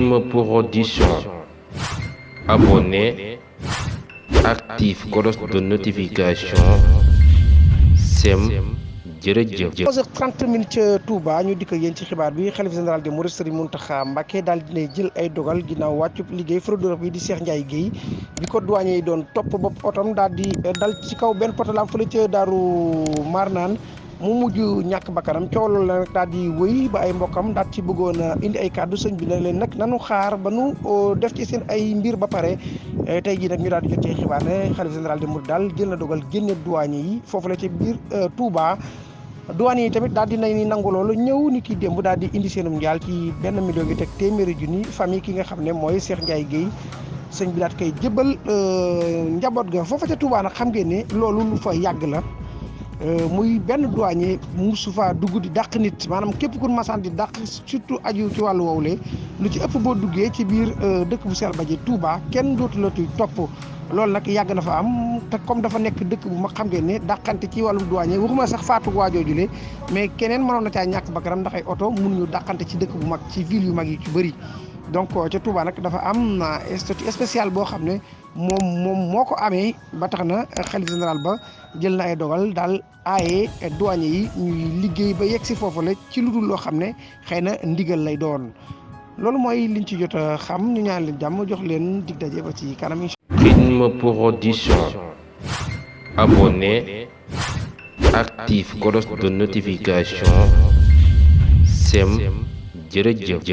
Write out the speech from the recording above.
Rythme Production. Abonnez, active cloche de notification. Sem jërëjëf. 11h30 ca Touba ñu dikk yéen ci xibaar bi xalif général des mourides Serigne Mountakha Mbacké daal dina jël ay dogal ginnaaw wàccub liggéey fraudeur bi di Cheikh Ndiaye Guèye bi ko douanier yi doon topp bopp otom daal di dal ci kaw benn potalam fële ca Daaru Marnaan mu mujj ñàkk bakkanam coow loolu la nag daal di wëy ba ay mbokkam daal ci bëggoon a indi ay kàddu sëñ bi ne leen nag nanu xaar ba nu def ci seen ay mbir ba pare tey jii nag ñu daal di jot ci xibaar ne xalif général des mourides daal jël na dogal génne douanier yi foofu la ci biir Touba. douane yi tamit daal di nañ ni nangu loolu ñëw ni ki démb daal di indi seenum njaal ci 1 million gi teg téeméeri junni famille ki nga xam ne mooy Cheikh Ndiaye Guèye sëñ bi daal koy jëbal njaboot ga foofa ca Touba nag xam ngeen ne loolu lu fa yàgg la muy benn douanier musu fa dugg di dàq nit maanaam képp ku masaan di dàq surtout aju ci wàllu woowule lu ci ëpp boo duggee ci biir dëkk bu sell ba ji Touba kenn dootu la tuy topp loolu nag yàgg na fa am te comme dafa nekk dëkk bu mag xam ngeen ne dàqante ci wàllum douanier waxuma sax faatu waajoojule mais keneen mënoon na caa ñàkk bakkanam ndax ay oto mënuñu dàqante ci dëkk bu mag ci ville yu mag yi ci bëri donc ca Touba nag dafa am statut spécial boo xam ne moom moo ko amee ba tax na xalif général ba jël na ay dogal daal aaye douanier yi ñuy liggéey ba yegg si foofu la ci lu dul loo xam ne xëy na ndigal lay doon loolu mooy liñ ci jot a xam ñu ñaan leen jàmm jox leen dig daje ba ci kanam. Rythme Production. Abonnez, active cloche de notification. Sem jërëjëf.